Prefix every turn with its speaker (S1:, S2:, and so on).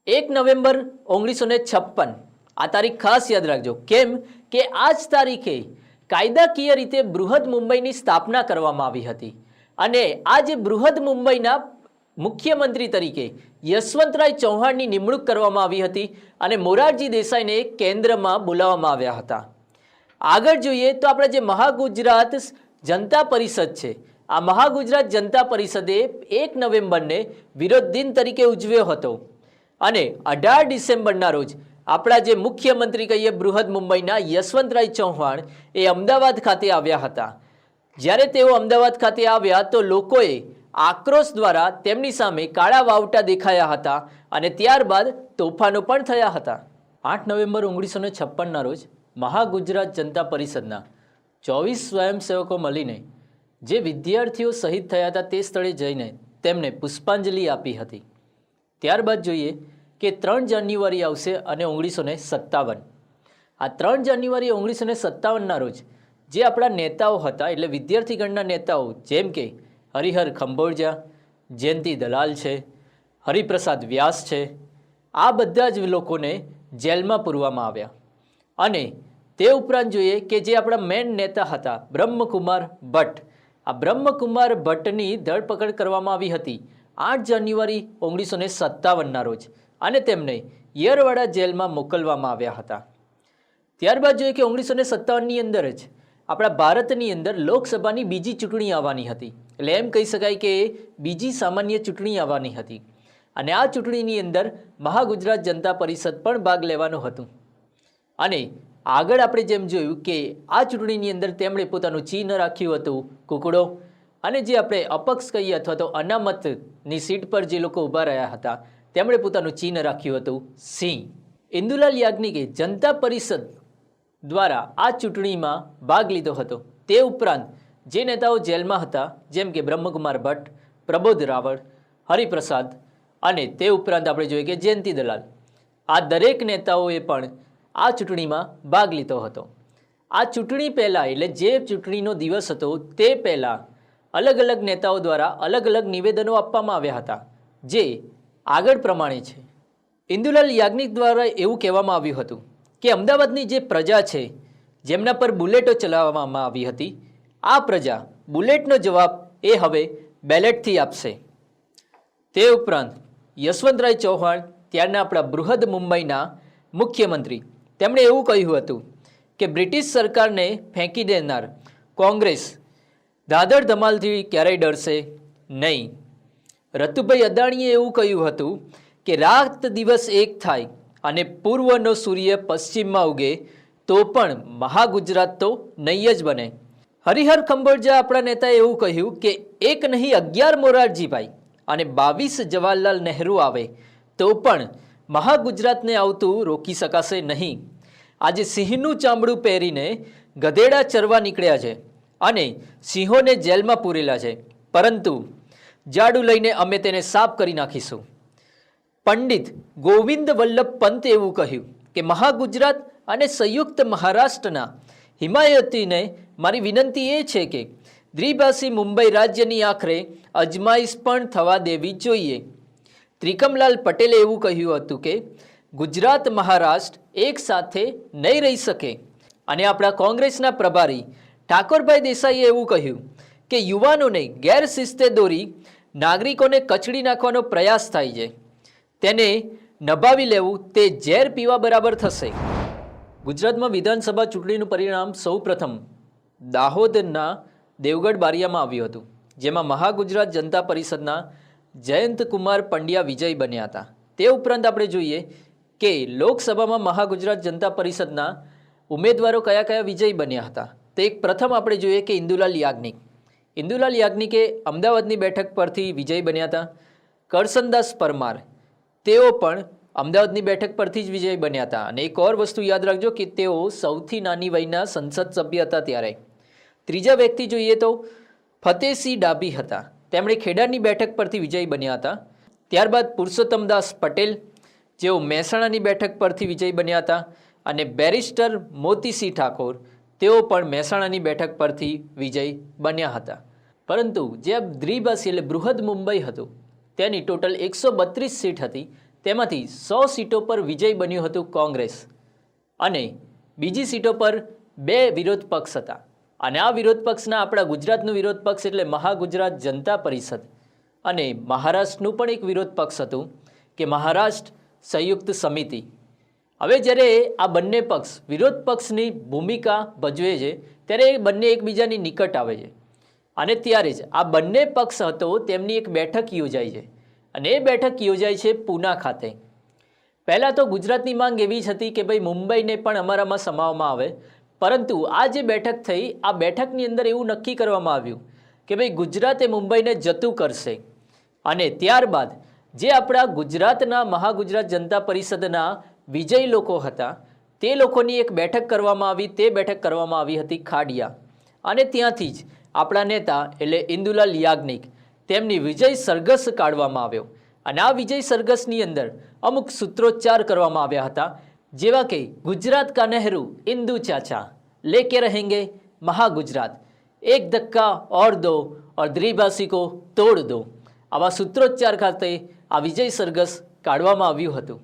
S1: 1 November 1956 આ તારીખ ખાસ યાદ રાખજો. કેમ કે આ જ તારીખે કાયદાકીય રીતે બૃહદ મુંબઈની સ્થાપના કરવામાં આવી હતી અને આ જે બૃહદ મુંબઈના મુખ્યમંત્રી તરીકે યશવંતરાય ચૌહાણની નિમણૂક કરવામાં આવી હતી અને મોરારજી દેસાઈને કેન્દ્રમાં બોલાવવામાં આવ્યા હતા. આગળ જોઈએ તો આપણે જે મહાગુજરાત જનતા પરિષદ છે, આ મહાગુજરાત જનતા પરિષદે 1 નવેમ્બરને વિરોધ દિન તરીકે ઉજવ્યો હતો અને 18 ડિસેમ્બરના રોજ આપણા જે મુખ્યમંત્રી કહીએ બૃહદ મુંબઈના યશવંતરાય ચૌહાણ એ અમદાવાદ ખાતે આવ્યા હતા. જ્યારે તેઓ અમદાવાદ ખાતે આવ્યા તો લોકોએ આક્રોશ દ્વારા તેમની સામે કાળા વાવટા દેખાયા હતા અને ત્યારબાદ તોફાનો પણ થયા હતા. 8 નવેમ્બર 1956ના રોજ મહાગુજરાત જનતા પરિષદના 24 સ્વયંસેવકો મળીને જે વિદ્યાર્થીઓ શહીદ થયા હતા તે સ્થળે જઈને તેમને પુષ્પાંજલિ આપી હતી. ત્યારબાદ જોઈએ કે 3 જાન્યુઆરી આવશે અને 1957. આ 3 જાન્યુઆરી 1957ના રોજ જે આપણા નેતાઓ હતા એટલે વિદ્યાર્થીગણના નેતાઓ જેમ કે હરિહર ખંભોળજા, જયંતિ દલાલ છે, હરિપ્રસાદ વ્યાસ છે, આ બધા જ લોકોને જેલમાં પૂરવામાં આવ્યા. અને તે ઉપરાંત જોઈએ કે જે આપણા મેન નેતા હતા બ્રહ્મકુમાર ભટ્ટ, આ બ્રહ્મકુમાર ભટ્ટની ધરપકડ કરવામાં આવી હતી 8 જાન્યુઆરી 1957ના રોજ અને તેમને યરવાડા જેલમાં મોકલવામાં આવ્યા હતા. ત્યારબાદ જોઈએ કે 1957ની અંદર જ આપણા ભારતની અંદર લોકસભાની બીજી ચૂંટણી આવવાની હતી. એટલે એમ કહી શકાય કે બીજી સામાન્ય ચૂંટણી આવવાની હતી અને આ ચૂંટણીની અંદર મહાગુજરાત જનતા પરિષદ પણ ભાગ લેવાનું હતું. અને આગળ આપણે જેમ જોયું કે આ ચૂંટણીની અંદર તેમણે પોતાનું ચિહ્ન રાખ્યું હતું કુકડો અને જે આપણે અપક્ષ કહીએ અથવા તો અનામતની સીટ પર જે લોકો ઊભા રહ્યા હતા તેમણે પોતાનું ચિહ્ન રાખ્યું હતું સિંહ. ઇન્દુલાલ યાજ્ઞિકે જનતા પરિષદ દ્વારા આ ચૂંટણીમાં ભાગ લીધો હતો. તે ઉપરાંત જે નેતાઓ જેલમાં હતા જેમ કે બ્રહ્મકુમાર ભટ્ટ, પ્રબોધ રાવળ, હરિપ્રસાદ અને તે ઉપરાંત આપણે જોઈએ કે જયંતિ દલાલ, આ દરેક નેતાઓએ પણ આ ચૂંટણીમાં ભાગ લીધો હતો. આ ચૂંટણી પહેલાં એટલે જે ચૂંટણીનો દિવસ હતો તે પહેલાં અલગ અલગ નેતાઓ દ્વારા અલગ અલગ નિવેદનો આપવામાં આવ્યા હતા જે આગળ પ્રમાણે છે. ઇન્દુલાલ યાજ્ઞિક દ્વારા એવું કહેવામાં આવ્યું હતું કે અમદાવાદની જે પ્રજા છે જેમના પર બુલેટો ચલાવવામાં આવી હતી આ પ્રજા બુલેટનો જવાબ એ હવે બેલેટથી આપશે. તે ઉપરાંત યશવંતરાય ચૌહાણ ત્યારના આપણા બૃહદ મુંબઈના મુખ્યમંત્રી તેમણે એવું કહ્યું હતું કે બ્રિટિશ સરકારને ફેંકી દેનાર કોંગ્રેસ દાદર ધમાલથી ક્યારેય ડરશે નહીં. રતુભાઈ અદાણીએ એવું કહ્યું હતું કે રાત દિવસ એક થાય અને પૂર્વનો સૂર્ય પશ્ચિમમાં ઉગે તો પણ મહાગુજરાત તો નહીં જ બને. હરિહર ખંભોળજા આપણા નેતાએ એવું કહ્યું કે એક નહીં 11 મોરારજીભાઈ અને 22 જવાહરલાલ નહેરુ આવે તો પણ મહાગુજરાતને આવતું રોકી શકાશે નહીં. આજે સિંહનું ચામડું પહેરીને ગધેડા ચરવા નીકળ્યા છે અને સિંહોને જેલમાં પૂરેલા છે, પરંતુ જાડું લઈને અમે તેને સાફ કરી નાખીશું. પંડિત ગોવિંદ વલ્લભ પંતે એવું કહ્યું કે મહાગુજરાત અને સંયુક્ત મહારાષ્ટ્રના હિમાયતીને મારી વિનંતી એ છે કે દ્વિભાષી મુંબઈ રાજ્યની આખરે અજમાઈશ પણ થવા દેવી જોઈએ. ત્રિકમલાલ પટેલે એવું કહ્યું હતું કે ગુજરાત મહારાષ્ટ્ર એક સાથે નહીં રહી શકે. અને આપણા કોંગ્રેસના પ્રભારી ઠાકોરભાઈ દેસાઈએ એવું કહ્યું કે યુવાનોને ગેરશિસ્તે દોરી નાગરિકોને કચડી નાખવાનો પ્રયાસ થાય છે, તેને નભાવી લેવું તે ઝેર પીવા બરાબર થશે. ગુજરાતમાં વિધાનસભા ચૂંટણીનું પરિણામ સૌપ્રથમ દાહોદના દેવગઢ બારિયામાં આવ્યું હતું, જેમાં મહાગુજરાત જનતા પરિષદના જયંતકુમાર પંડ્યા વિજય બન્યા હતા. તે ઉપરાંત આપણે જોઈએ કે લોકસભામાં મહાગુજરાત જનતા પરિષદના ઉમેદવારો કયા કયા વિજય બન્યા હતા. તો એક પ્રથમ આપણે જોઈએ કે ઇન્દુલાલ યાજ્ઞિક. ઇન્દુલાલ યાજ્ઞિકે અમદાવાદની બેઠક પરથી વિજય બન્યા હતા. કરસનદાસ પરમાર તેઓ પણ અમદાવાદની બેઠક પરથી જ વિજય બન્યા હતા. અને એક ઓર વસ્તુ યાદ રાખજો કે તેઓ સૌથી નાની વયના સંસદ સભ્ય હતા ત્યારે. ત્રીજા વ્યક્તિ જોઈએ તો ફતેહસિંહ ડાભી હતા, તેમણે ખેડાની બેઠક પરથી વિજય બન્યા હતા. ત્યારબાદ પુરુષોત્તમદાસ પટેલ જેઓ મહેસાણાની બેઠક પરથી વિજય બન્યા હતા અને બેરિસ્ટર મોતીસિંહ ઠાકોર તેઓ પણ મહેસાણાની બેઠક પરથી વિજય બન્યા હતા. પરંતુ જે દ્વિભાષી એટલે બૃહદ મુંબઈ હતું તેની ટોટલ 132 સીટ હતી, તેમાંથી 100 સીટો પર વિજય બન્યું હતું કોંગ્રેસ અને બીજી સીટો પર 2 વિરોધ પક્ષ હતા. અને આ વિરોધ પક્ષના આપણા ગુજરાતનું વિરોધ પક્ષ એટલે મહાગુજરાત જનતા પરિષદ અને મહારાષ્ટ્રનું પણ એક વિરોધ પક્ષ હતું કે મહારાષ્ટ્ર સંયુક્ત સમિતિ. હવે જ્યારે આ બંને પક્ષ વિરોધ પક્ષની ભૂમિકા ભજવે છે ત્યારે એ બંને એકબીજાની નિકટ આવે છે અને ત્યારે જ આ બંને પક્ષ હતો તેમની એક બેઠક યોજાય છે અને એ બેઠક યોજાય છે પૂના ખાતે. પહેલાં તો ગુજરાતની માંગ એવી જ હતી કે ભાઈ મુંબઈને પણ અમારામાં સમાવવામાં આવે, પરંતુ આ જે બેઠક થઈ આ બેઠકની અંદર એવું નક્કી કરવામાં આવ્યું કે ભાઈ ગુજરાતે મુંબઈને જતું કરશે અને ત્યારબાદ જે આપણા ગુજરાતના મહાગુજરાત જનતા પરિષદના વિજય લોકો હતા તે લોકોની એક બેઠક કરવામાં આવી. તે બેઠક કરવામાં આવી હતી ખાડિયા અને ત્યાંથી જ આપણા નેતા એટલે ઇન્દુલાલ યાજ્ઞિક તેમની વિજય સરઘસ કાઢવામાં આવ્યો અને આ વિજય સરઘસની અંદર અમુક સૂત્રોચ્ચાર કરવામાં આવ્યા હતા, જેવા કે ગુજરાત કા નહેરુ ઇન્દુ ચાચા લેકે રહેંગે મહાગુજરાત, એક ધક્કા ઓર દો ઓર દ્વિભાષી કો તોડ દો. આવા સૂત્રોચ્ચાર ખાતે આ વિજય સરઘસ કાઢવામાં આવ્યું હતું.